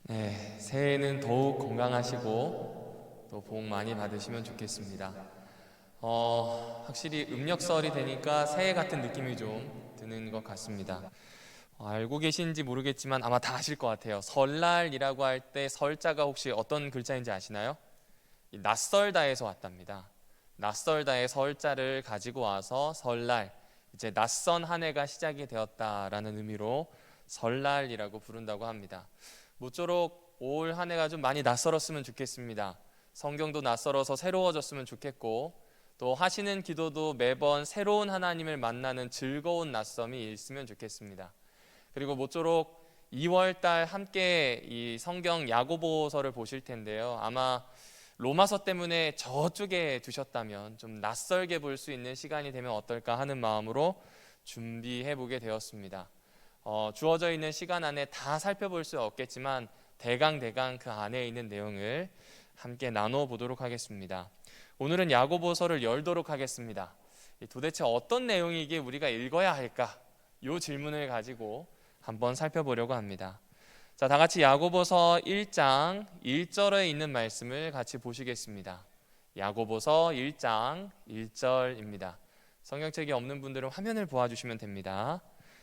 네, 새해에는 더욱 건강하시고 또 복 많이 받으시면 좋겠습니다. 확실히 음력설이 되니까 새해 같은 느낌이 좀 드는 것 같습니다. 알고 계신지 모르겠지만 아마 다 아실 것 같아요. 설날이라고 할 때 설자가 혹시 어떤 글자인지 아시나요? 이 낯설다에서 왔답니다. 낯설다의 설자를 가지고 와서 설날, 이제 낯선 한 해가 시작이 되었다라는 의미로 설날이라고 부른다고 합니다. 모쪼록 올 한 해가 좀 많이 낯설었으면 좋겠습니다. 성경도 낯설어서 새로워졌으면 좋겠고, 또 하시는 기도도 매번 새로운 하나님을 만나는 즐거운 낯섦이 있으면 좋겠습니다. 그리고 모쪼록 2월 달 함께 이 성경 야고보서를 보실 텐데요. 아마 로마서 때문에 저쪽에 두셨다면 좀 낯설게 볼 수 있는 시간이 되면 어떨까 하는 마음으로 준비해 보게 되었습니다. 주어져 있는 시간 안에 다 살펴볼 수 없겠지만 대강 그 안에 있는 내용을 함께 나눠 보도록 하겠습니다. 오늘은 야고보서를 열도록 하겠습니다. 도대체 어떤 내용이기에 우리가 읽어야 할까? 이 질문을 가지고 한번 살펴보려고 합니다. 자, 다 같이 야고보서 1장 1절에 있는 말씀을 같이 보시겠습니다. 야고보서 1장 1절입니다. 성경책이 없는 분들은 화면을 보아주시면 됩니다.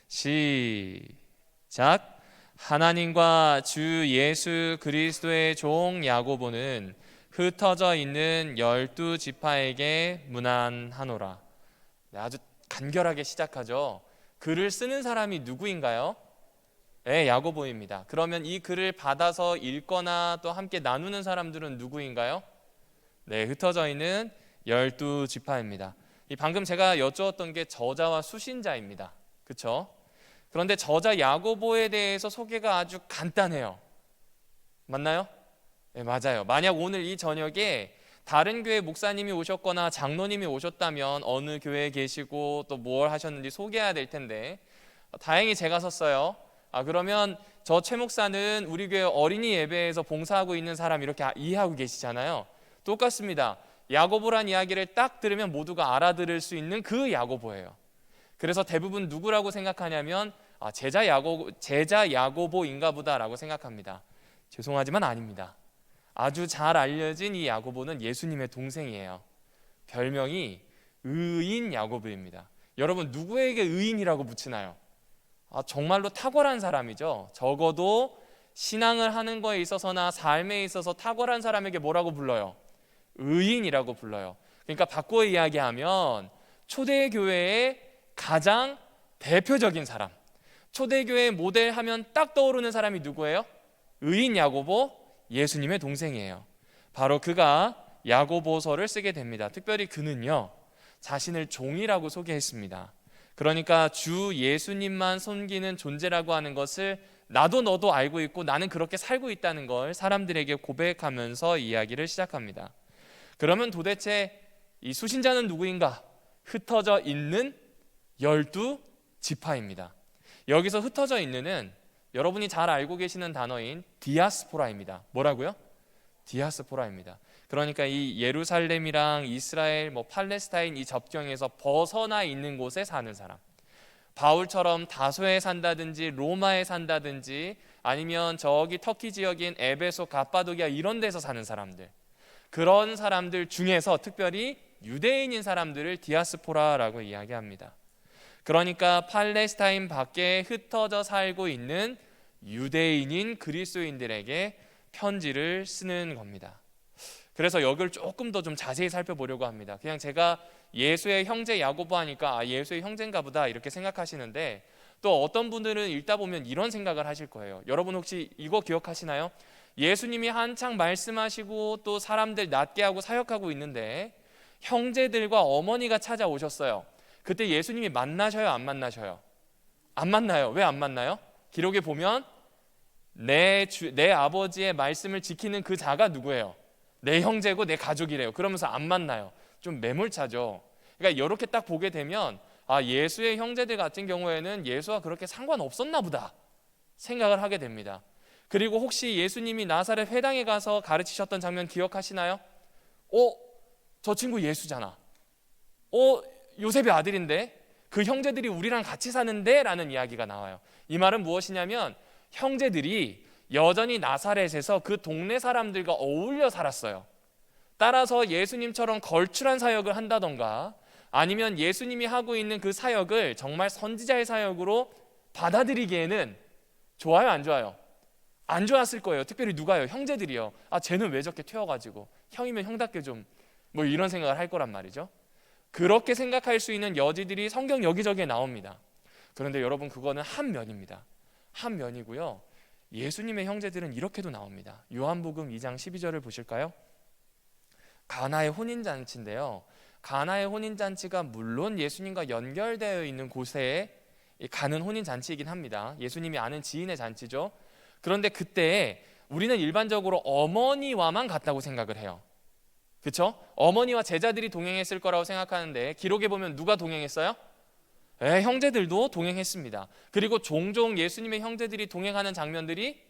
시작. 하나님과 주 예수 그리스도의 종 야고보는 흩어져 있는 12지파에게 문안하노라. 네, 아주 간결하게 시작하죠. 글을 쓰는 사람이 누구인가요? 네, 야고보입니다. 그러면 이 글을 받아서 읽거나 또 함께 나누는 사람들은 누구인가요? 네, 흩어져 있는 12지파입니다. 방금 제가 여쭈었던 게 저자와 수신자입니다. 그렇죠? 그런데 저자 야고보에 대해서 소개가 아주 간단해요. 맞나요? 네, 맞아요. 만약 오늘 이 저녁에 다른 교회 목사님이 오셨거나 장로님이 오셨다면 어느 교회에 계시고 또 뭘 하셨는지 소개해야 될 텐데 다행히 제가 섰어요. 그러면 저 최 목사는 우리 교회 어린이 예배에서 봉사하고 있는 사람 이렇게 이해하고 계시잖아요. 똑같습니다. 야고보란 이야기를 딱 들으면 모두가 알아들을 수 있는 그 야고보예요. 그래서 대부분 누구라고 생각하냐면 제자 야고보인가 보다라고 생각합니다. 죄송하지만 아닙니다. 아주 잘 알려진 이 야고보는 예수님의 동생이에요. 별명이 의인 야고보입니다. 여러분 누구에게 의인이라고 붙이나요? 정말로 탁월한 사람이죠. 적어도 신앙을 하는 거에 있어서나 삶에 있어서 탁월한 사람에게 뭐라고 불러요? 의인이라고 불러요. 그러니까 바꿔 이야기하면 초대교회의 가장 대표적인 사람, 초대교회 모델 하면 딱 떠오르는 사람이 누구예요? 의인 야고보, 예수님의 동생이에요. 바로 그가 야고보서를 쓰게 됩니다. 특별히 그는요, 자신을 종이라고 소개했습니다. 그러니까 주 예수님만 섬기는 존재라고 하는 것을 나도 너도 알고 있고 나는 그렇게 살고 있다는 걸 사람들에게 고백하면서 이야기를 시작합니다. 그러면 도대체 이 수신자는 누구인가? 흩어져 있는 12지파입니다. 여기서 흩어져 있는은 여러분이 잘 알고 계시는 단어인 디아스포라입니다. 뭐라고요? 디아스포라입니다. 그러니까 이 예루살렘이랑 이스라엘, 팔레스타인 이 접경에서 벗어나 있는 곳에 사는 사람. 바울처럼 다소에 산다든지 로마에 산다든지 아니면 저기 터키 지역인 에베소, 갑바도기아 이런 데서 사는 사람들. 그런 사람들 중에서 특별히 유대인인 사람들을 디아스포라라고 이야기합니다. 그러니까 팔레스타인 밖에 흩어져 살고 있는 유대인인 그리스도인들에게 편지를 쓰는 겁니다. 그래서 여기를 조금 더 좀 자세히 살펴보려고 합니다. 그냥 제가 예수의 형제 야고보 하니까 예수의 형제인가 보다 이렇게 생각하시는데 또 어떤 분들은 읽다 보면 이런 생각을 하실 거예요. 여러분 혹시 이거 기억하시나요? 예수님이 한창 말씀하시고 또 사람들 낫게 하고 사역하고 있는데 형제들과 어머니가 찾아오셨어요. 그때 예수님이 만나셔요? 안 만나셔요? 안 만나요. 왜 안 만나요? 기록에 보면 내 아버지의 말씀을 지키는 그 자가 누구예요? 내 형제고 내 가족이래요. 그러면서 안 만나요. 좀 매몰차죠. 그러니까 이렇게 딱 보게 되면 예수의 형제들 같은 경우에는 예수와 그렇게 상관없었나 보다 생각을 하게 됩니다. 그리고 혹시 예수님이 나사렛 회당에 가서 가르치셨던 장면 기억하시나요? 저 친구 예수잖아. 요셉의 아들인데 그 형제들이 우리랑 같이 사는데 라는 이야기가 나와요. 이 말은 무엇이냐면 형제들이 여전히 나사렛에서 그 동네 사람들과 어울려 살았어요. 따라서 예수님처럼 걸출한 사역을 한다던가 아니면 예수님이 하고 있는 그 사역을 정말 선지자의 사역으로 받아들이기에는 좋아요, 안 좋아요? 안 좋았을 거예요. 특별히 누가요? 형제들이요. 아, 쟤는 왜 저렇게 튀어가지고, 형이면 형답게 좀 뭐 이런 생각을 할 거란 말이죠. 그렇게 생각할 수 있는 여지들이 성경 여기저기에 나옵니다. 그런데 여러분, 그거는 한 면입니다. 한 면이고요. 예수님의 형제들은 이렇게도 나옵니다. 요한복음 2장 12절을 보실까요? 가나의 혼인잔치인데요, 가나의 혼인잔치가 물론 예수님과 연결되어 있는 곳에 가는 혼인잔치이긴 합니다. 예수님이 아는 지인의 잔치죠. 그런데 그때 우리는 일반적으로 어머니와만 갔다고 생각을 해요. 그렇죠? 어머니와 제자들이 동행했을 거라고 생각하는데 기록에 보면 누가 동행했어요? 형제들도 동행했습니다. 그리고 종종 예수님의 형제들이 동행하는 장면들이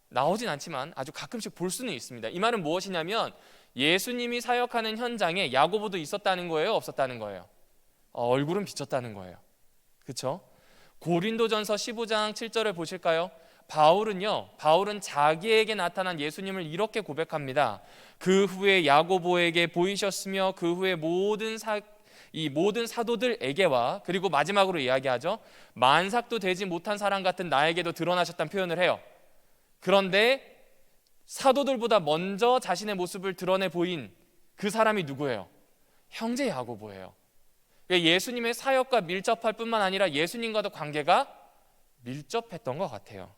나오진 않지만 아주 가끔씩 볼 수는 있습니다. 이 말은 무엇이냐면 예수님이 사역하는 현장에 야고보도 있었다는 거예요, 없었다는 거예요? 얼굴은 비쳤다는 거예요. 그렇죠? 고린도전서 15장 7절을 보실까요? 바울은 자기에게 나타난 예수님을 이렇게 고백합니다. 그 후에 야고보에게 보이셨으며 그 후에 모든 사도들에게와, 그리고 마지막으로 이야기하죠. 만삭도 되지 못한 사람 같은 나에게도 드러나셨다는 표현을 해요. 그런데 사도들보다 먼저 자신의 모습을 드러내 보인 그 사람이 누구예요? 형제 야고보예요. 예수님의 사역과 밀접할 뿐만 아니라 예수님과도 관계가 밀접했던 것 같아요.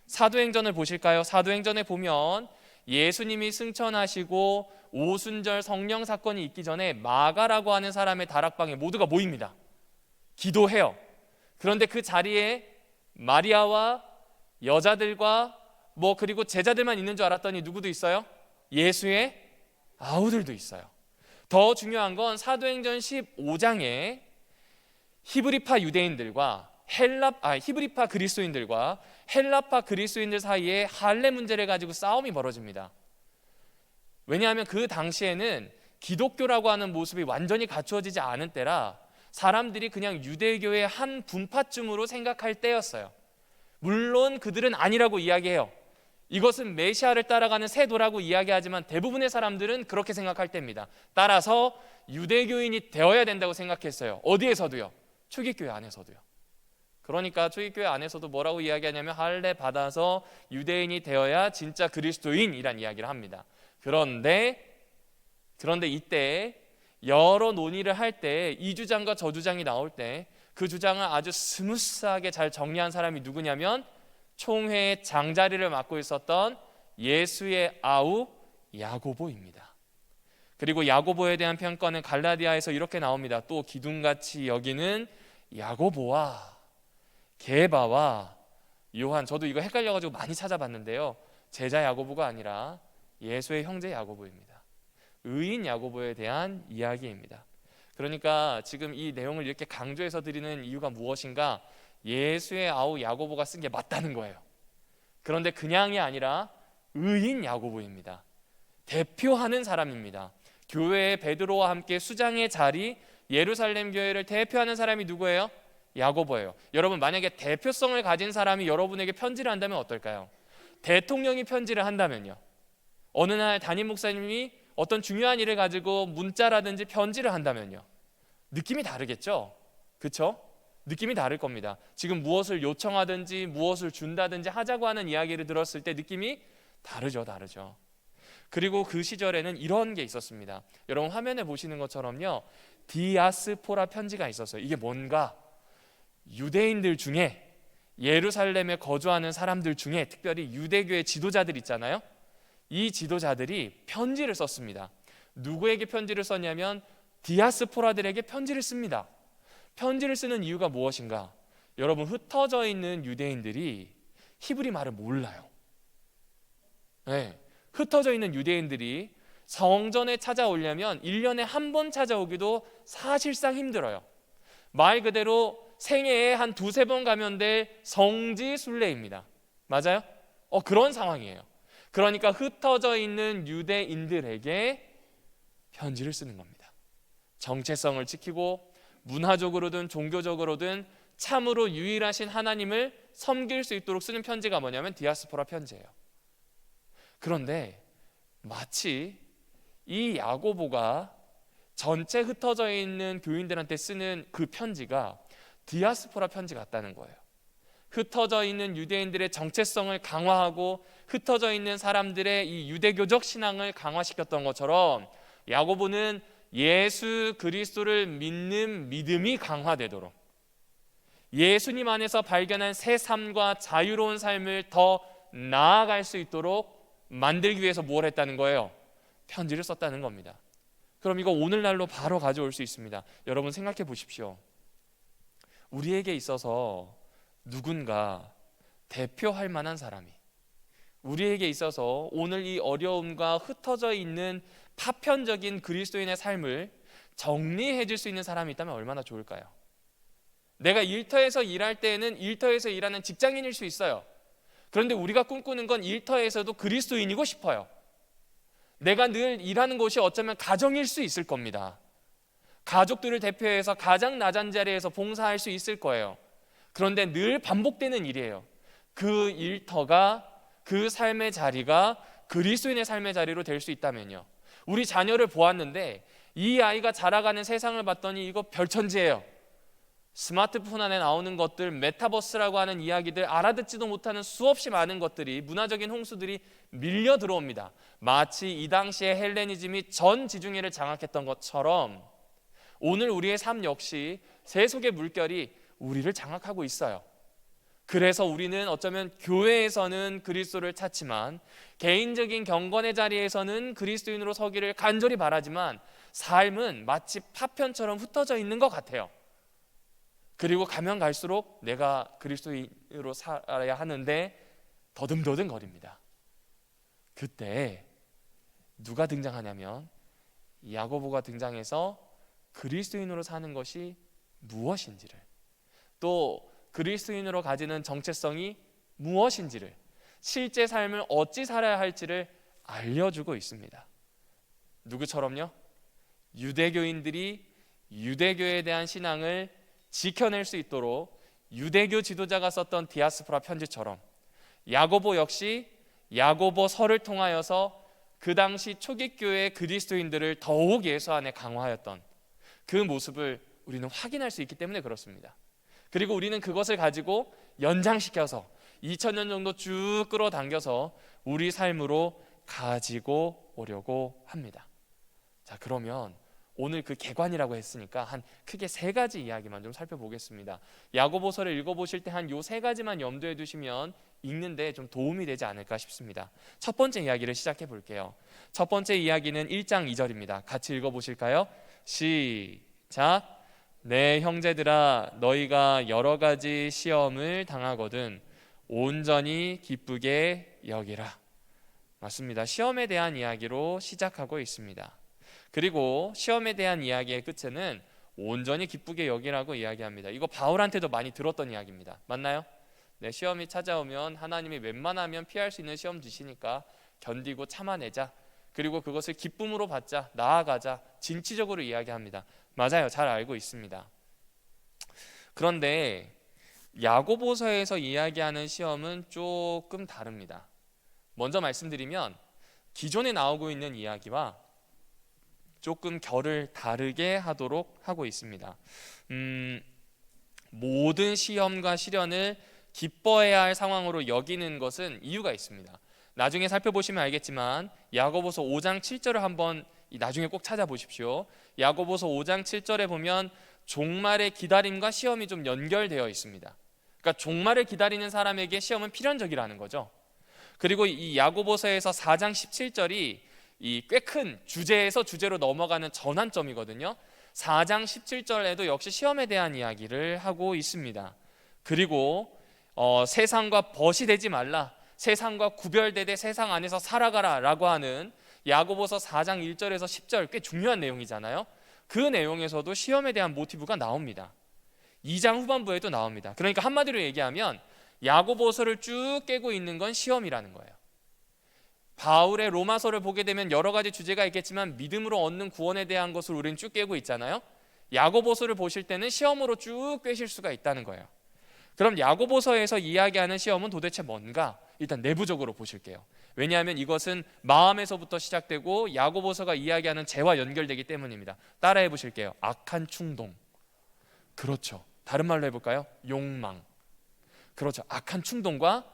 사도행전을 보실까요? 사도행전에 보면 예수님이 승천하시고 오순절 성령 사건이 있기 전에 마가라고 하는 사람의 다락방에 모두가 모입니다. 기도해요. 그런데 그 자리에 마리아와 여자들과 그리고 제자들만 있는 줄 알았더니 누구도 있어요? 예수의 아우들도 있어요. 더 중요한 건 사도행전 15장에 히브리파 유대인들과 히브리파 그리스도인들과 헬라파 그리스도인들 사이에 할례 문제를 가지고 싸움이 벌어집니다. 왜냐하면 그 당시에는 기독교라고 하는 모습이 완전히 갖추어지지 않은 때라 사람들이 그냥 유대교의 한 분파쯤으로 생각할 때였어요. 물론 그들은 아니라고 이야기해요. 이것은 메시아를 따라가는 새 도라고 이야기하지만 대부분의 사람들은 그렇게 생각할 때입니다. 따라서 유대교인이 되어야 된다고 생각했어요. 어디에서도요? 초기교회 안에서도요. 그러니까 초기교회 안에서도 뭐라고 이야기하냐면 할례 받아서 유대인이 되어야 진짜 그리스도인이란 이야기를 합니다. 그런데 이때 여러 논의를 할 때 이 주장과 저 주장이 나올 때 그 주장을 아주 스무스하게 잘 정리한 사람이 누구냐면 총회의 장자리를 맡고 있었던 예수의 아우 야고보입니다. 그리고 야고보에 대한 평가는 갈라디아에서 이렇게 나옵니다. 또 기둥같이 여기는 야고보와 게바와 요한, 저도 이거 헷갈려가지고 많이 찾아봤는데요, 제자 야고보가 아니라 예수의 형제 야고보입니다. 의인 야고보에 대한 이야기입니다. 그러니까 지금 이 내용을 이렇게 강조해서 드리는 이유가 무엇인가? 예수의 아우 야고보가 쓴 게 맞다는 거예요. 그런데 그냥이 아니라 의인 야고보입니다. 대표하는 사람입니다. 교회의 베드로와 함께 수장의 자리, 예루살렘 교회를 대표하는 사람이 누구예요? 야고보예요. 여러분, 만약에 대표성을 가진 사람이 여러분에게 편지를 한다면 어떨까요? 대통령이 편지를 한다면요, 어느 날 담임 목사님이 어떤 중요한 일을 가지고 문자라든지 편지를 한다면요, 느낌이 다르겠죠? 그렇죠? 느낌이 다를 겁니다. 지금 무엇을 요청하든지 무엇을 준다든지 하자고 하는 이야기를 들었을 때 느낌이 다르죠. 그리고 그 시절에는 이런 게 있었습니다. 여러분 화면에 보시는 것처럼요, 디아스포라 편지가 있었어요. 이게 뭔가? 유대인들 중에, 예루살렘에 거주하는 사람들 중에 특별히 유대교의 지도자들 있잖아요. 이 지도자들이 편지를 썼습니다. 누구에게 편지를 썼냐면 디아스포라들에게 편지를 씁니다. 편지를 쓰는 이유가 무엇인가? 여러분, 흩어져 있는 유대인들이 히브리 말을 몰라요. 흩어져 있는 유대인들이 성전에 찾아오려면 1년에 한 번 찾아오기도 사실상 힘들어요. 말 그대로 생애에 한 두세 번 가면 될 성지 순례입니다. 맞아요? 그런 상황이에요. 그러니까 흩어져 있는 유대인들에게 편지를 쓰는 겁니다. 정체성을 지키고 문화적으로든 종교적으로든 참으로 유일하신 하나님을 섬길 수 있도록 쓰는 편지가 뭐냐면 디아스포라 편지예요. 그런데 마치 이 야고보가 전체 흩어져 있는 교인들한테 쓰는 그 편지가 디아스포라 편지 같다는 거예요. 흩어져 있는 유대인들의 정체성을 강화하고 흩어져 있는 사람들의 이 유대교적 신앙을 강화시켰던 것처럼 야고보는 예수 그리스도를 믿는 믿음이 강화되도록 예수님 안에서 발견한 새 삶과 자유로운 삶을 더 나아갈 수 있도록 만들기 위해서 뭘 했다는 거예요? 편지를 썼다는 겁니다. 그럼 이거 오늘날로 바로 가져올 수 있습니다. 여러분 생각해 보십시오. 우리에게 있어서 누군가 대표할 만한 사람이, 우리에게 있어서 오늘 이 어려움과 흩어져 있는 파편적인 그리스도인의 삶을 정리해 줄 수 있는 사람이 있다면 얼마나 좋을까요? 내가 일터에서 일할 때에는 일터에서 일하는 직장인일 수 있어요. 그런데 우리가 꿈꾸는 건 일터에서도 그리스도인이고 싶어요. 내가 늘 일하는 곳이 어쩌면 가정일 수 있을 겁니다. 가족들을 대표해서 가장 낮은 자리에서 봉사할 수 있을 거예요. 그런데 늘 반복되는 일이에요. 그 일터가, 그 삶의 자리가 그리스도인의 삶의 자리로 될 수 있다면요. 우리 자녀를 보았는데 이 아이가 자라가는 세상을 봤더니 이거 별천지예요. 스마트폰 안에 나오는 것들, 메타버스라고 하는 이야기들, 알아듣지도 못하는 수없이 많은 것들이, 문화적인 홍수들이 밀려 들어옵니다. 마치 이 당시에 헬레니즘이 전 지중해를 장악했던 것처럼 오늘 우리의 삶 역시 세속의 물결이 우리를 장악하고 있어요. 그래서 우리는 어쩌면 교회에서는 그리스도를 찾지만 개인적인 경건의 자리에서는 그리스도인으로 서기를 간절히 바라지만 삶은 마치 파편처럼 흩어져 있는 것 같아요. 그리고 가면 갈수록 내가 그리스도인으로 살아야 하는데 더듬더듬 거립니다. 그때 누가 등장하냐면 야고보가 등장해서 그리스도인으로 사는 것이 무엇인지를, 또 그리스도인으로 가지는 정체성이 무엇인지를, 실제 삶을 어찌 살아야 할지를 알려주고 있습니다. 누구처럼요? 유대교인들이 유대교에 대한 신앙을 지켜낼 수 있도록 유대교 지도자가 썼던 디아스포라 편지처럼 야고보 역시 야고보서를 통하여서 그 당시 초기교회 그리스도인들을 더욱 예수 안에 강화하였던 그 모습을 우리는 확인할 수 있기 때문에 그렇습니다. 그리고 우리는 그것을 가지고 연장시켜서 2000년 정도 쭉 끌어당겨서 우리 삶으로 가지고 오려고 합니다. 자, 그러면 오늘 그 개관이라고 했으니까 한 크게 세 가지 이야기만 좀 살펴보겠습니다. 야고보서를 읽어보실 때 한 요 세 가지만 염두에 두시면 읽는데 좀 도움이 되지 않을까 싶습니다. 첫 번째 이야기를 시작해 볼게요. 첫 번째 이야기는 1장 2절입니다. 같이 읽어보실까요? 시작. 내 형제들아, 너희가 여러 가지 시험을 당하거든 온전히 기쁘게 여기라. 맞습니다. 시험에 대한 이야기로 시작하고 있습니다. 그리고 시험에 대한 이야기의 끝에는 온전히 기쁘게 여기라고 이야기합니다. 이거 바울한테도 많이 들었던 이야기입니다. 맞나요? 네, 시험이 찾아오면 하나님이 웬만하면 피할 수 있는 시험 주시니까 견디고 참아내자. 그리고 그것을 기쁨으로 받자, 나아가자, 진취적으로 이야기합니다. 맞아요, 잘 알고 있습니다. 그런데 야고보서에서 이야기하는 시험은 조금 다릅니다. 먼저 말씀드리면 기존에 나오고 있는 이야기와 조금 결을 다르게 하도록 하고 있습니다. 모든 시험과 시련을 기뻐해야 할 상황으로 여기는 것은 이유가 있습니다. 나중에 살펴보시면 알겠지만 야고보서 5장 7절을 한번 나중에 꼭 찾아보십시오. 야고보서 5장 7절에 보면 종말의 기다림과 시험이 좀 연결되어 있습니다. 그러니까 종말을 기다리는 사람에게 시험은 필연적이라는 거죠. 그리고 이 야고보서에서 4장 17절이 이 꽤 큰 주제에서 주제로 넘어가는 전환점이거든요. 4장 17절에도 역시 시험에 대한 이야기를 하고 있습니다. 그리고 세상과 벗이 되지 말라, 세상과 구별되되 세상 안에서 살아가라 라고 하는 야고보서 4장 1절에서 10절 꽤 중요한 내용이잖아요. 그 내용에서도 시험에 대한 모티브가 나옵니다. 2장 후반부에도 나옵니다. 그러니까 한마디로 얘기하면 야고보서를 쭉 깨고 있는 건 시험이라는 거예요. 바울의 로마서를 보게 되면 여러 가지 주제가 있겠지만 믿음으로 얻는 구원에 대한 것을 우리는 쭉 깨고 있잖아요. 야고보서를 보실 때는 시험으로 쭉 꿰실 수가 있다는 거예요. 그럼 야고보서에서 이야기하는 시험은 도대체 뭔가? 일단 내부적으로 보실게요. 왜냐하면 이것은 마음에서부터 시작되고 야고보서가 이야기하는 죄와 연결되기 때문입니다. 따라해 보실게요. 악한 충동. 그렇죠. 다른 말로 해볼까요? 욕망. 그렇죠. 악한 충동과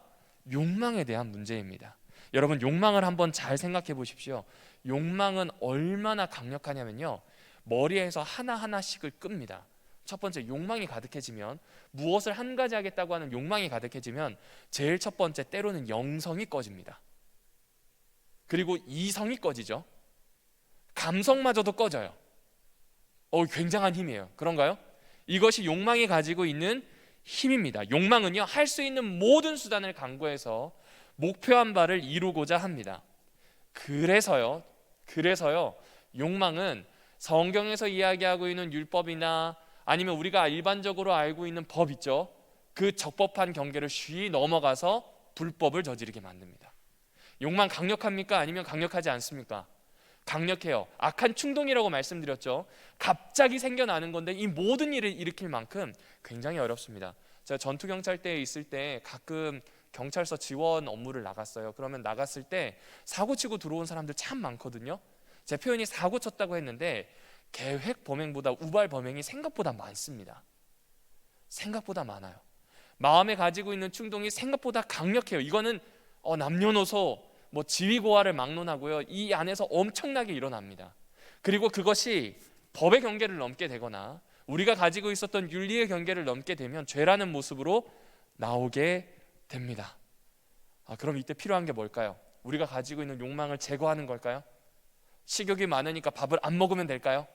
욕망에 대한 문제입니다. 여러분, 욕망을 한번 잘 생각해 보십시오. 욕망은 얼마나 강력하냐면요, 머리에서 하나하나씩을 끕니다. 첫 번째, 욕망이 가득해지면, 무엇을 한 가지 하겠다고 하는 욕망이 가득해지면 제일 첫 번째, 때로는 영성이 꺼집니다. 그리고 이성이 꺼지죠. 감성마저도 꺼져요. 굉장한 힘이에요. 그런가요? 이것이 욕망이 가지고 있는 힘입니다. 욕망은요, 할 수 있는 모든 수단을 강구해서 목표한 바를 이루고자 합니다. 그래서요, 욕망은 성경에서 이야기하고 있는 율법이나 아니면 우리가 일반적으로 알고 있는 법 있죠, 그 적법한 경계를 쉬이 넘어가서 불법을 저지르게 만듭니다. 욕망 강력합니까? 아니면 강력하지 않습니까? 강력해요. 악한 충동이라고 말씀드렸죠. 갑자기 생겨나는 건데 이 모든 일을 일으킬 만큼 굉장히 어렵습니다. 제가 전투경찰대에 있을 때 가끔 경찰서 지원 업무를 나갔어요. 그러면 나갔을 때 사고치고 들어온 사람들 참 많거든요. 제 표현이 사고 쳤다고 했는데 계획 범행보다 우발 범행이 생각보다 많습니다. 생각보다 많아요. 마음에 가지고 있는 충동이 생각보다 강력해요. 이거는 남녀노소 지위고하를 막론하고요, 이 안에서 엄청나게 일어납니다. 그리고 그것이 법의 경계를 넘게 되거나 우리가 가지고 있었던 윤리의 경계를 넘게 되면 죄라는 모습으로 나오게 됩니다. 그럼 이때 필요한 게 뭘까요? 우리가 가지고 있는 욕망을 제거하는 걸까요? 식욕이 많으니까 밥을 안 먹으면 될까요?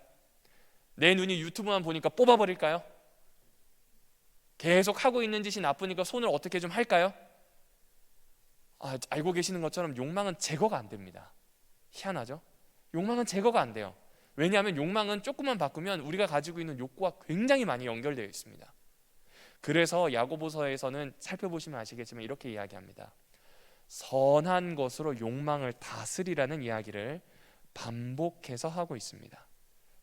내 눈이 유튜브만 보니까 뽑아버릴까요? 계속 하고 있는 짓이 나쁘니까 손을 어떻게 좀 할까요? 알고 계시는 것처럼 욕망은 제거가 안 됩니다. 희한하죠? 욕망은 제거가 안 돼요. 왜냐하면 욕망은 조금만 바꾸면 우리가 가지고 있는 욕구와 굉장히 많이 연결되어 있습니다. 그래서 야고보서에서는 살펴보시면 아시겠지만 이렇게 이야기합니다. 선한 것으로 욕망을 다스리라는 이야기를 반복해서 하고 있습니다.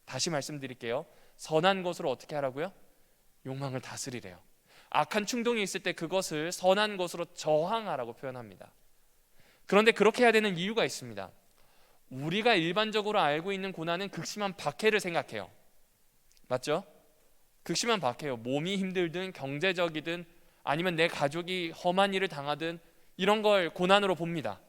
다시 말씀드릴게요. 선한 것으로 어떻게 하라고요? 욕망을 다스리래요. 악한 충동이 있을 때 그것을 선한 것으로 저항하라고 표현합니다. 그런데 그렇게 해야 되는 이유가 있습니다. 우리가 일반적으로 알고 있는 고난은 극심한 박해를 생각해요. 맞죠? 극심한 박해요. 몸이 힘들든 경제적이든 아니면 내 가족이 험한 일을 당하든 이런 걸 고난으로 봅니다.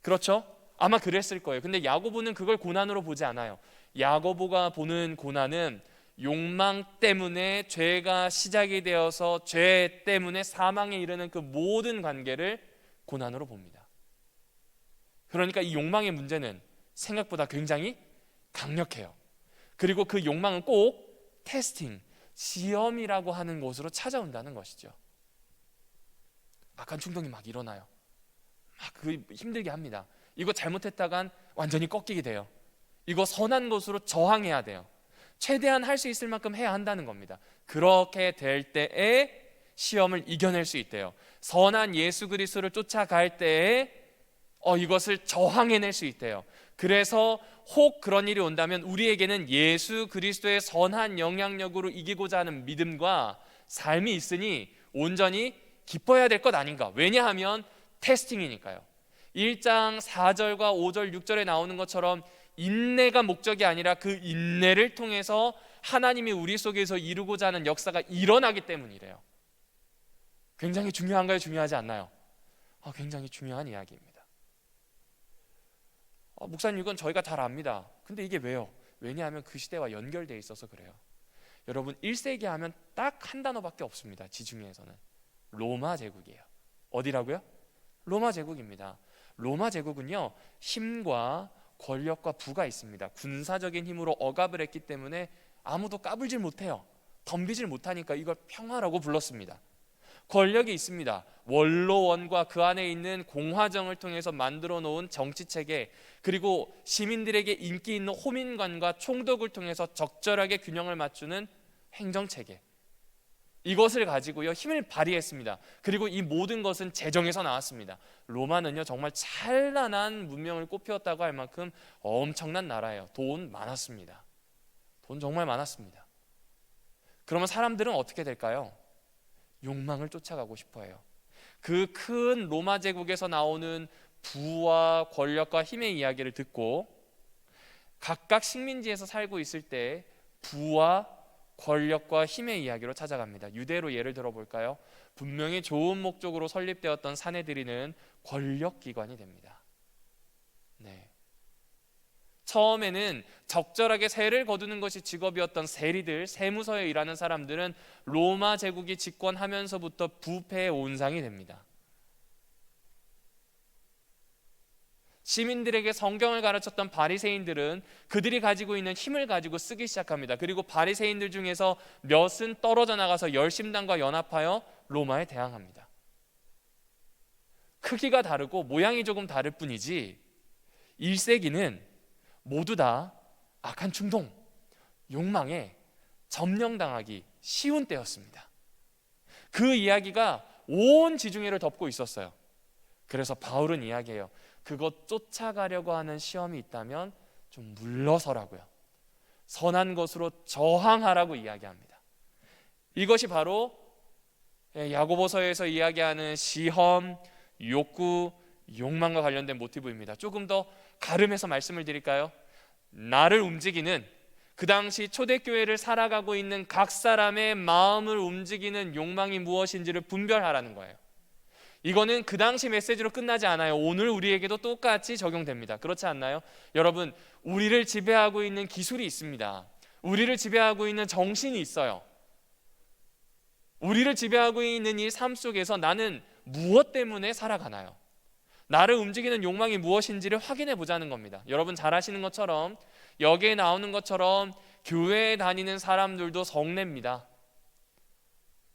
그렇죠? 아마 그랬을 거예요. 근데 야고보는 그걸 고난으로 보지 않아요. 야고보가 보는 고난은 욕망 때문에 죄가 시작이 되어서 죄 때문에 사망에 이르는 그 모든 관계를 고난으로 봅니다. 그러니까 이 욕망의 문제는 생각보다 굉장히 강력해요. 그리고 그 욕망은 꼭 테스팅, 시험이라고 하는 곳으로 찾아온다는 것이죠. 악한 충동이 막 일어나요. 막 그 힘들게 합니다. 이거 잘못했다간 완전히 꺾이게 돼요. 이거 선한 것으로 저항해야 돼요. 최대한 할 수 있을 만큼 해야 한다는 겁니다. 그렇게 될 때에 시험을 이겨낼 수 있대요. 선한 예수 그리스도를 쫓아갈 때에 이것을 저항해낼 수 있대요. 그래서 혹 그런 일이 온다면 우리에게는 예수 그리스도의 선한 영향력으로 이기고자 하는 믿음과 삶이 있으니 온전히 기뻐해야 될 것 아닌가. 왜냐하면 테스팅이니까요. 1장 4절과 5절 6절에 나오는 것처럼 인내가 목적이 아니라 그 인내를 통해서 하나님이 우리 속에서 이루고자 하는 역사가 일어나기 때문이래요. 굉장히 중요한가요? 중요하지 않나요? 굉장히 중요한 이야기입니다. 목사님, 이건 저희가 잘 압니다. 근데 이게 왜요? 왜냐하면 그 시대와 연결되어 있어서 그래요. 여러분, 1세기 하면 딱 한 단어밖에 없습니다. 지중해에서는 로마 제국이에요. 어디라고요? 로마 제국입니다. 로마 제국은요, 힘과 권력과 부가 있습니다. 군사적인 힘으로 억압을 했기 때문에 아무도 까불질 못해요. 덤비질 못하니까 이걸 평화라고 불렀습니다. 권력이 있습니다. 원로원과 그 안에 있는 공화정을 통해서 만들어 놓은 정치체계, 그리고 시민들에게 인기 있는 호민관과 총독을 통해서 적절하게 균형을 맞추는 행정체계, 이것을 가지고요 힘을 발휘했습니다. 그리고 이 모든 것은 재정에서 나왔습니다. 로마는요 정말 찬란한 문명을 꽃피웠다고 할 만큼 엄청난 나라예요. 돈 많았습니다. 돈 정말 많았습니다. 그러면 사람들은 어떻게 될까요? 욕망을 쫓아가고 싶어해요. 그 큰 로마 제국에서 나오는 부와 권력과 힘의 이야기를 듣고 각각 식민지에서 살고 있을 때 부와 권력과 힘의 이야기로 찾아갑니다. 유대로 예를 들어볼까요? 분명히 좋은 목적으로 설립되었던 사내들이는 권력기관이 됩니다. 네. 처음에는 적절하게 세를 거두는 것이 직업이었던 세리들, 세무서에 일하는 사람들은 로마 제국이 집권하면서부터 부패의 온상이 됩니다. 시민들에게 성경을 가르쳤던 바리새인들은 그들이 가지고 있는 힘을 가지고 쓰기 시작합니다. 그리고 바리새인들 중에서 몇은 떨어져 나가서 열심당과 연합하여 로마에 대항합니다. 크기가 다르고 모양이 조금 다를 뿐이지 1세기는 모두 다 악한 충동, 욕망에 점령당하기 쉬운 때였습니다. 그 이야기가 온 지중해를 덮고 있었어요. 그래서 바울은 이야기해요. 그것 쫓아가려고 하는 시험이 있다면 좀 물러서라고요. 선한 것으로 저항하라고 이야기합니다. 이것이 바로 야고보서에서 이야기하는 시험, 욕구, 욕망과 관련된 모티브입니다. 조금 더 가름해서 말씀을 드릴까요? 나를 움직이는, 그 당시 초대교회를 살아가고 있는 각 사람의 마음을 움직이는 욕망이 무엇인지를 분별하라는 거예요. 이거는 그 당시 메시지로 끝나지 않아요. 오늘 우리에게도 똑같이 적용됩니다. 그렇지 않나요? 여러분, 우리를 지배하고 있는 기술이 있습니다. 우리를 지배하고 있는 정신이 있어요. 우리를 지배하고 있는 이 삶 속에서 나는 무엇 때문에 살아가나요? 나를 움직이는 욕망이 무엇인지를 확인해 보자는 겁니다. 여러분 잘 아시는 것처럼, 여기에 나오는 것처럼 교회에 다니는 사람들도 성례입니다.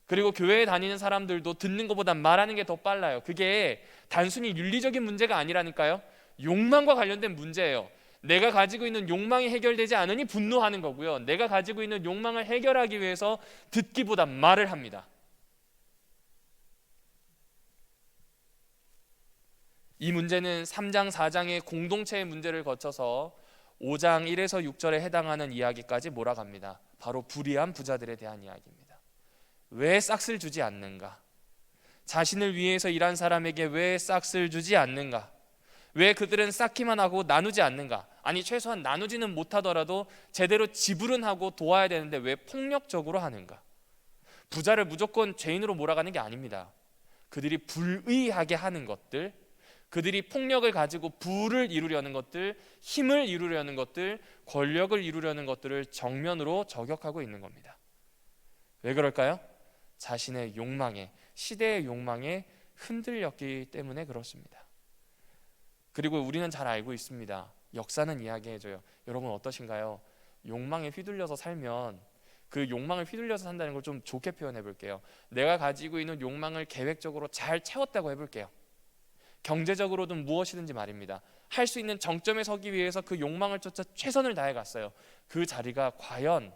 그리고 교회에 다니는 사람들도 듣는 것보다 말하는 게 더 빨라요. 그게 단순히 윤리적인 문제가 아니라니까요. 욕망과 관련된 문제예요. 내가 가지고 있는 욕망이 해결되지 않으니 분노하는 거고요. 내가 가지고 있는 욕망을 해결하기 위해서 듣기보다 말을 합니다. 이 문제는 3장 4장의 공동체의 문제를 거쳐서 5장 1에서 6절에 해당하는 이야기까지 몰아갑니다. 바로 불의한 부자들에 대한 이야기입니다. 왜 싹을 주지 않는가? 자신을 위해서 일한 사람에게 왜 싹을 주지 않는가? 왜 그들은 쌓기만 하고 나누지 않는가? 아니 최소한 나누지는 못하더라도 제대로 지불은 하고 도와야 되는데 왜 폭력적으로 하는가? 부자를 무조건 죄인으로 몰아가는 게 아닙니다. 그들이 불의하게 하는 것들, 그들이 폭력을 가지고 부를 이루려는 것들, 힘을 이루려는 것들, 권력을 이루려는 것들을 정면으로 저격하고 있는 겁니다. 왜 그럴까요? 자신의 욕망에, 시대의 욕망에 흔들렸기 때문에 그렇습니다. 그리고 우리는 잘 알고 있습니다. 역사는 이야기해줘요. 여러분 어떠신가요? 욕망에 휘둘려서 살면, 그 욕망을 휘둘려서 산다는 걸 좀 좋게 표현해 볼게요. 내가 가지고 있는 욕망을 계획적으로 잘 채웠다고 해볼게요. 경제적으로든 무엇이든지 말입니다. 할 수 있는 정점에 서기 위해서 그 욕망을 쫓아 최선을 다해 갔어요. 그 자리가 과연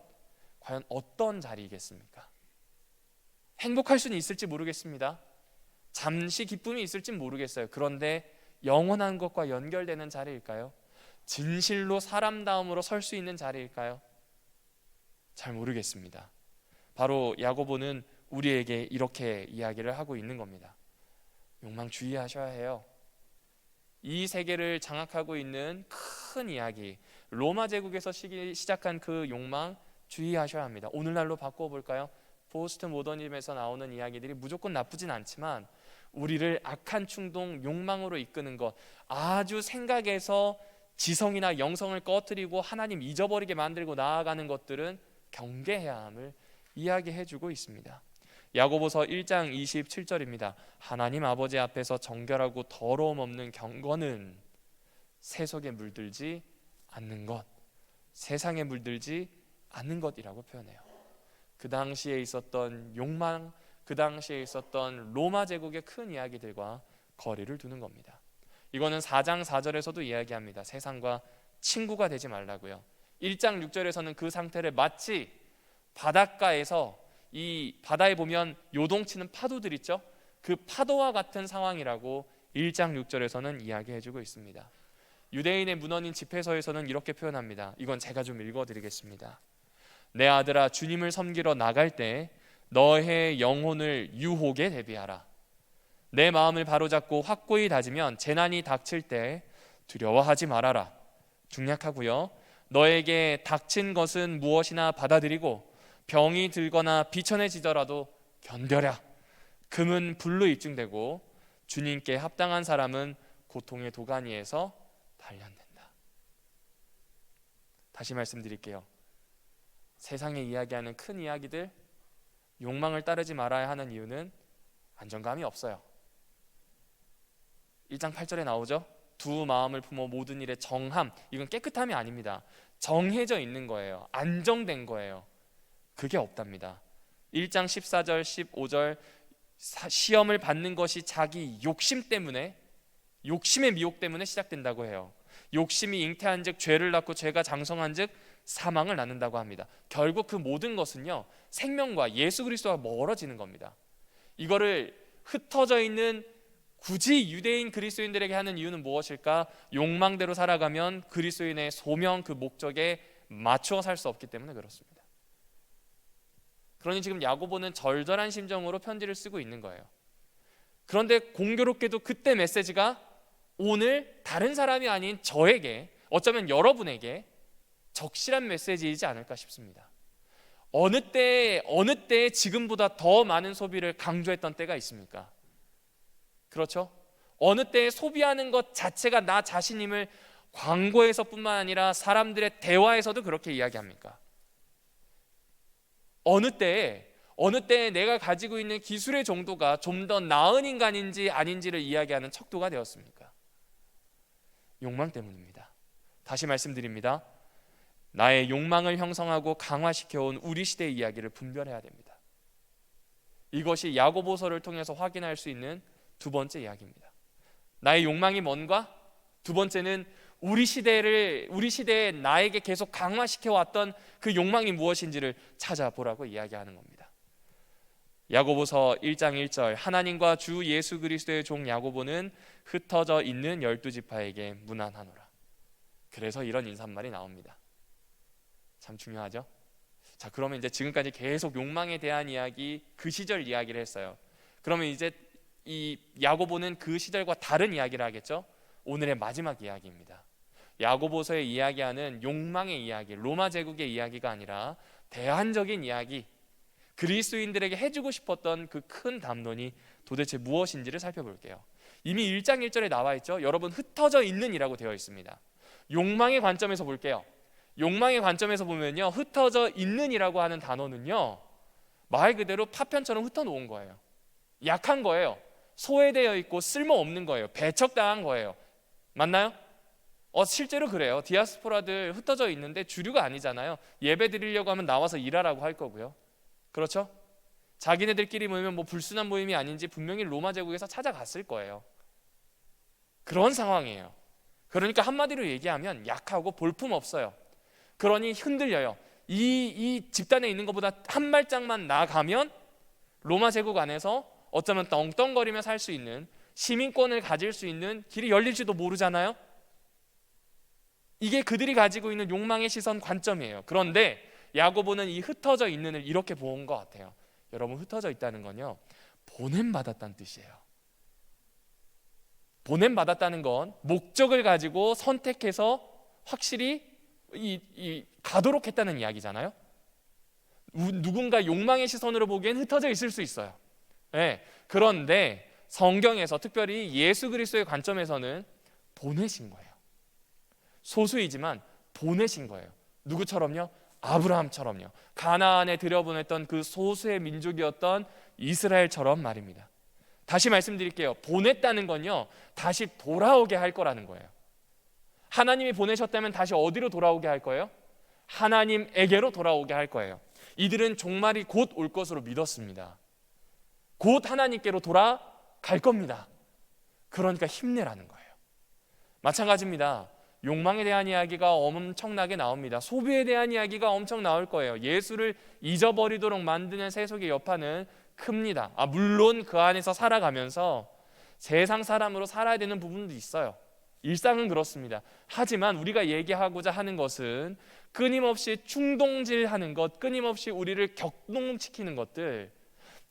어떤 자리이겠습니까? 행복할 수는 있을지 모르겠습니다. 잠시 기쁨이 있을지 모르겠어요. 그런데 영원한 것과 연결되는 자리일까요? 진실로 사람다움으로 설 수 있는 자리일까요? 잘 모르겠습니다. 바로 야고보는 우리에게 이렇게 이야기를 하고 있는 겁니다. 욕망 주의하셔야 해요. 이 세계를 장악하고 있는 큰 이야기, 로마 제국에서 시작한 그 욕망 주의하셔야 합니다. 오늘날로 바꿔볼까요? 포스트 모더니즘에서 나오는 이야기들이 무조건 나쁘진 않지만 우리를 악한 충동, 욕망으로 이끄는 것, 아주 생각에서 지성이나 영성을 꺼뜨리고 하나님 잊어버리게 만들고 나아가는 것들은 경계해야 함을 이야기해주고 있습니다. 야고보서 1장 27절입니다. 하나님 아버지 앞에서 정결하고 더러움 없는 경건은 세속에 물들지 않는 것, 세상에 물들지 않는 것이라고 표현해요. 그 당시에 있었던 욕망, 그 당시에 있었던 로마 제국의 큰 이야기들과 거리를 두는 겁니다. 이거는 4장 4절에서도 이야기합니다. 세상과 친구가 되지 말라고요. 1장 6절에서는 그 상태를 마치 바닷가에서, 이 바다에 보면 요동치는 파도들 있죠? 그 파도와 같은 상황이라고 1장 6절에서는 이야기해주고 있습니다. 유대인의 문헌인 집회서에서는 이렇게 표현합니다. 이건 제가 좀 읽어드리겠습니다. 내 아들아, 주님을 섬기러 나갈 때 너의 영혼을 유혹에 대비하라. 내 마음을 바로잡고 확고히 다지면 재난이 닥칠 때 두려워하지 말아라. 중략하고요. 너에게 닥친 것은 무엇이나 받아들이고 병이 들거나 비천해지더라도 견뎌라. 금은 불로 입증되고 주님께 합당한 사람은 고통의 도가니에서 단련된다. 다시 말씀드릴게요. 세상에 이야기하는 큰 이야기들, 욕망을 따르지 말아야 하는 이유는 안정감이 없어요. 1장 8절에 나오죠. 두 마음을 품어 모든 일에 정함. 이건 깨끗함이 아닙니다. 정해져 있는 거예요. 안정된 거예요. 그게 없답니다. 1장 14절 15절 시험을 받는 것이 자기 욕심 때문에, 욕심의 미혹 때문에 시작된다고 해요. 욕심이 잉태한 즉 죄를 낳고 죄가 장성한 즉 사망을 낳는다고 합니다. 결국 그 모든 것은요, 생명과 예수 그리스도와 멀어지는 겁니다. 이거를 흩어져 있는 굳이 유대인 그리스도인들에게 하는 이유는 무엇일까? 욕망대로 살아가면 그리스도인의 소명, 그 목적에 맞추어 살 수 없기 때문에 그렇습니다. 그러니 지금 야고보는 절절한 심정으로 편지를 쓰고 있는 거예요. 그런데 공교롭게도 그때 메시지가 오늘 다른 사람이 아닌 저에게, 어쩌면 여러분에게 적실한 메시지이지 않을까 싶습니다. 어느 때에 지금보다 더 많은 소비를 강조했던 때가 있습니까? 그렇죠? 어느 때에 소비하는 것 자체가 나 자신임을 광고에서뿐만 아니라 사람들의 대화에서도 그렇게 이야기합니까? 어느 때에 내가 가지고 있는 기술의 정도가 좀 더 나은 인간인지 아닌지를 이야기하는 척도가 되었습니까? 욕망 때문입니다. 다시 말씀드립니다. 나의 욕망을 형성하고 강화시켜온 우리 시대의 이야기를 분별해야 됩니다. 이것이 야고보서를 통해서 확인할 수 있는 두 번째 이야기입니다. 나의 욕망이 뭔가? 두 번째는 우리 시대에 나에게 계속 강화시켜왔던 그 욕망이 무엇인지를 찾아보라고 이야기하는 겁니다. 야고보서 1장 1절 하나님과 주 예수 그리스도의 종 야고보는 흩어져 있는 12지파에게 문안하노라. 그래서 이런 인사말이 나옵니다. 참 중요하죠? 자, 그러면 이제 지금까지 계속 욕망에 대한 이야기, 그 시절 이야기를 했어요. 그러면 이제 이 야고보는 그 시절과 다른 이야기를 하겠죠? 오늘의 마지막 이야기입니다. 야고보서에 이야기하는 욕망의 이야기, 로마 제국의 이야기가 아니라 대안적인 이야기, 그리스도인들에게 해주고 싶었던 그 큰 담론이 도대체 무엇인지를 살펴볼게요. 이미 1장 1절에 나와 있죠. 여러분, 흩어져 있는 이라고 되어 있습니다. 욕망의 관점에서 볼게요. 욕망의 관점에서 보면요, 흩어져 있는 이라고 하는 단어는요, 말 그대로 파편처럼 흩어놓은 거예요. 약한 거예요. 소외되어 있고 쓸모없는 거예요. 배척당한 거예요. 맞나요? 실제로 그래요. 디아스포라들 흩어져 있는데 주류가 아니잖아요. 예배 드리려고 하면 나와서 일하라고 할 거고요. 그렇죠? 자기네들끼리 모이면 뭐 불순한 모임이 아닌지 분명히 로마 제국에서 찾아갔을 거예요. 그런 상황이에요. 그러니까 한마디로 얘기하면 약하고 볼품없어요. 그러니 흔들려요. 이 집단에 있는 것보다 한 발짝만 나가면 로마 제국 안에서 어쩌면 떵떵거리며 살 수 있는, 시민권을 가질 수 있는 길이 열릴지도 모르잖아요. 이게 그들이 가지고 있는 욕망의 시선 관점이에요. 그런데 야고보는 이 흩어져 있는을 이렇게 본 것 같아요. 여러분, 흩어져 있다는 건요, 보냄받았다는 뜻이에요. 보냄받았다는 건 목적을 가지고 선택해서 확실히 가도록 했다는 이야기잖아요. 누군가 욕망의 시선으로 보기엔 흩어져 있을 수 있어요. 네. 그런데 성경에서 특별히 예수 그리스도의 관점에서는 보내신 거예요. 소수이지만 보내신 거예요. 누구처럼요? 아브라함처럼요. 가나안에 들여보냈던 그 소수의 민족이었던 이스라엘처럼 말입니다. 다시 말씀드릴게요. 보냈다는 건요, 다시 돌아오게 할 거라는 거예요. 하나님이 보내셨다면 다시 어디로 돌아오게 할 거예요? 하나님에게로 돌아오게 할 거예요. 이들은 종말이 곧 올 것으로 믿었습니다. 곧 하나님께로 돌아갈 겁니다. 그러니까 힘내라는 거예요. 마찬가지입니다. 욕망에 대한 이야기가 엄청나게 나옵니다. 소비에 대한 이야기가 엄청 나올 거예요. 예수를 잊어버리도록 만드는 세속의 여파는 큽니다. 물론 그 안에서 살아가면서 세상 사람으로 살아야 되는 부분도 있어요. 일상은 그렇습니다. 하지만 우리가 얘기하고자 하는 것은 끊임없이 충동질하는 것, 끊임없이 우리를 격동시키는 것들,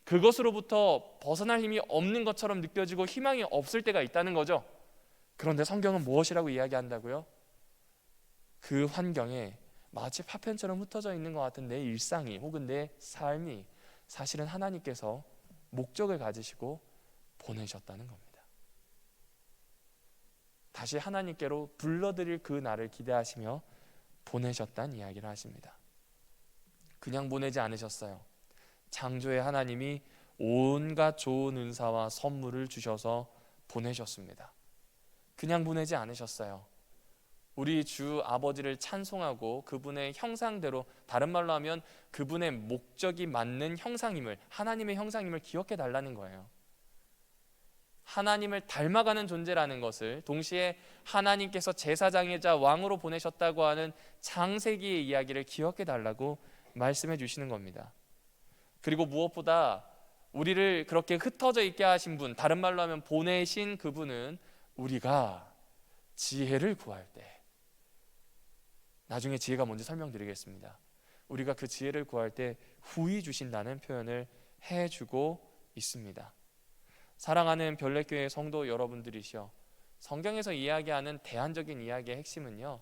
그것으로부터 벗어날 힘이 없는 것처럼 느껴지고 희망이 없을 때가 있다는 거죠. 그런데 성경은 무엇이라고 이야기한다고요? 그 환경에 마치 파편처럼 흩어져 있는 것 같은 내 일상이 혹은 내 삶이 사실은 하나님께서 목적을 가지시고 보내셨다는 겁니다. 다시 하나님께로 불러들일 그 날을 기대하시며 보내셨다는 이야기를 하십니다. 그냥 보내지 않으셨어요. 창조의 하나님이 온갖 좋은 은사와 선물을 주셔서 보내셨습니다. 그냥 보내지 않으셨어요. 우리 주 아버지를 찬송하고 그분의 형상대로, 다른 말로 하면 그분의 목적이 맞는 형상임을, 하나님의 형상임을 기억해 달라는 거예요. 하나님을 닮아가는 존재라는 것을, 동시에 하나님께서 제사장이자 왕으로 보내셨다고 하는 창세기의 이야기를 기억해 달라고 말씀해 주시는 겁니다. 그리고 무엇보다 우리를 그렇게 흩어져 있게 하신 분, 다른 말로 하면 보내신 그분은 우리가 지혜를 구할 때, 나중에 지혜가 뭔지 설명드리겠습니다. 우리가 그 지혜를 구할 때 후히 주신다는 표현을 해주고 있습니다. 사랑하는 별내교회 성도 여러분들이시여, 성경에서 이야기하는 대안적인 이야기의 핵심은요,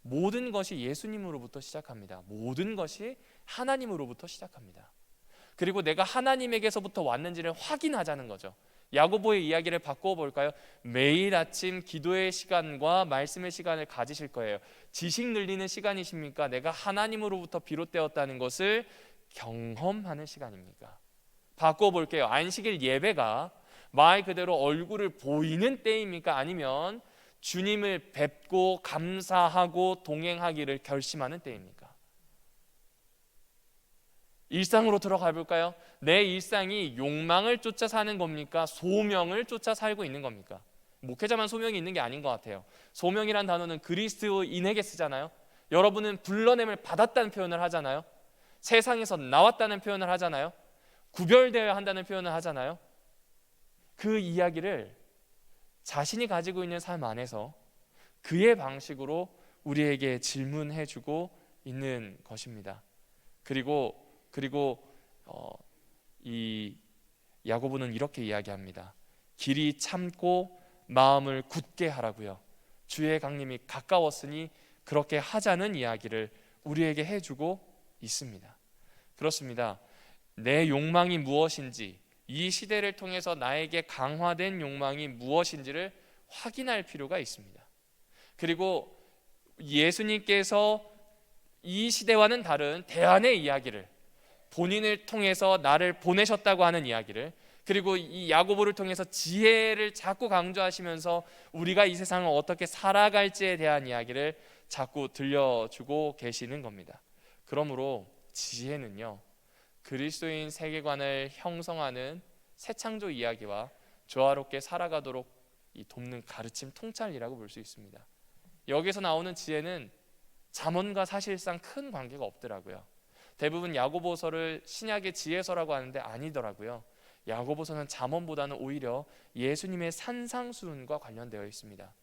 모든 것이 예수님으로부터 시작합니다. 모든 것이 하나님으로부터 시작합니다. 그리고 내가 하나님에게서부터 왔는지를 확인하자는 거죠. 야고보의 이야기를 바꾸어 볼까요? 매일 아침 기도의 시간과 말씀의 시간을 가지실 거예요. 지식 늘리는 시간이십니까? 내가 하나님으로부터 비롯되었다는 것을 경험하는 시간입니까? 바꾸어 볼게요. 안식일 예배가 말 그대로 얼굴을 보이는 때입니까? 아니면 주님을 뵙고 감사하고 동행하기를 결심하는 때입니까? 일상으로 들어가 볼까요? 내 일상이 욕망을 쫓아 사는 겁니까? 소명을 쫓아 살고 있는 겁니까? 목회자만 소명이 있는 게 아닌 것 같아요. 소명이란 단어는 그리스도인에게 쓰잖아요. 여러분은 불러냄을 받았다는 표현을 하잖아요. 세상에서 나왔다는 표현을 하잖아요. 구별되어야 한다는 표현을 하잖아요. 그 이야기를 자신이 가지고 있는 삶 안에서 그의 방식으로 우리에게 질문해주고 있는 것입니다. 그리고 이 야고보는 이렇게 이야기합니다. 길이 참고 마음을 굳게 하라고요. 주의 강림이 가까웠으니 그렇게 하자는 이야기를 우리에게 해주고 있습니다. 그렇습니다. 내 욕망이 무엇인지, 이 시대를 통해서 나에게 강화된 욕망이 무엇인지를 확인할 필요가 있습니다. 그리고 예수님께서 이 시대와는 다른 대안의 이야기를, 본인을 통해서 나를 보내셨다고 하는 이야기를, 그리고 이 야고보를 통해서 지혜를 자꾸 강조하시면서 우리가 이 세상을 어떻게 살아갈지에 대한 이야기를 자꾸 들려주고 계시는 겁니다. 그러므로 지혜는요, 그리스도인 세계관을 형성하는 새 창조 이야기와 조화롭게 살아가도록 돕는 가르침 통찰이라고 볼 수 있습니다. 여기서 나오는 지혜는 잠언과 사실상 큰 관계가 없더라고요. 대부분 야고보서를 신약의 지혜서라고 하는데 아니더라고요. 야고보서는 잠언보다는 오히려 예수님의 산상수훈과 관련되어 있습니다.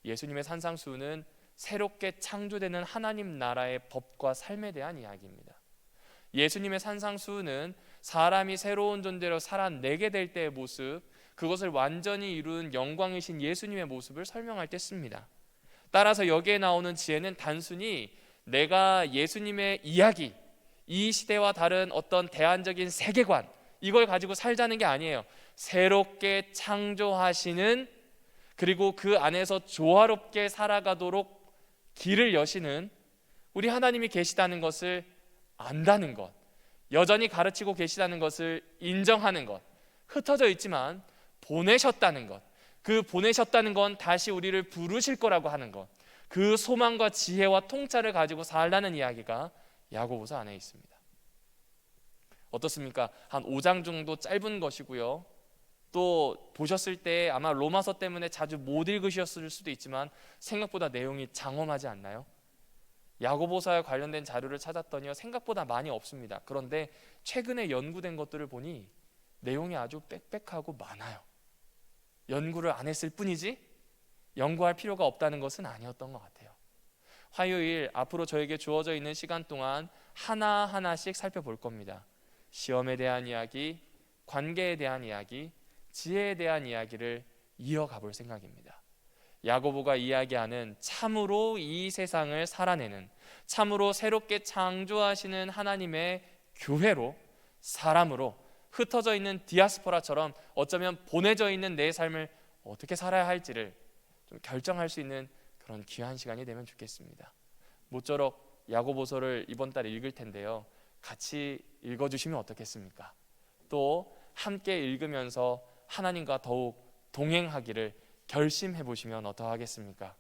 예수님의 산상수훈은 새롭게 창조되는 하나님 나라의 법과 삶에 대한 이야기입니다. 예수님의 산상수훈은 사람이 새로운 존재로 살아내게 될 때의 모습, 그것을 완전히 이룬 영광이신 예수님의 모습을 설명할 때 씁니다. 따라서 여기에 나오는 지혜는 단순히 내가 예수님의 이야기, 이 시대와 다른 어떤 대안적인 세계관, 이걸 가지고 살자는 게 아니에요. 새롭게 창조하시는, 그리고 그 안에서 조화롭게 살아가도록 길을 여시는 우리 하나님이 계시다는 것을 안다는 것, 여전히 가르치고 계시다는 것을 인정하는 것, 흩어져 있지만 보내셨다는 것, 그 보내셨다는 건 다시 우리를 부르실 거라고 하는 것, 그 소망과 지혜와 통찰을 가지고 살라는 이야기가 야고보서 안에 있습니다. 어떻습니까? 한 5장 정도 짧은 것이고요. 또 보셨을 때 아마 로마서 때문에 자주 못 읽으셨을 수도 있지만 생각보다 내용이 장엄하지 않나요? 야고보서에 관련된 자료를 찾았더니요, 생각보다 많이 없습니다. 그런데 최근에 연구된 것들을 보니 내용이 아주 빽빽하고 많아요. 연구를 안 했을 뿐이지 연구할 필요가 없다는 것은 아니었던 것 같아요. 화요일 앞으로 저에게 주어져 있는 시간 동안 하나하나씩 살펴볼 겁니다. 시험에 대한 이야기, 관계에 대한 이야기, 지혜에 대한 이야기를 이어가 볼 생각입니다. 야고보가 이야기하는 참으로 이 세상을 살아내는, 참으로 새롭게 창조하시는 하나님의 교회로, 사람으로, 흩어져 있는 디아스포라처럼 어쩌면 보내져 있는 내 삶을 어떻게 살아야 할지를 좀 결정할 수 있는 그런 귀한 시간이 되면 좋겠습니다. 모쪼록 야고보서를 이번 달에 읽을 텐데요, 같이 읽어주시면 어떻겠습니까? 또 함께 읽으면서 하나님과 더욱 동행하기를 결심해 보시면 어떠하겠습니까?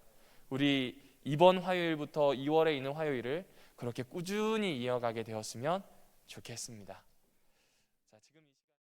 우리 이번 화요일부터 2월에 있는 화요일을 그렇게 꾸준히 이어가게 되었으면 좋겠습니다.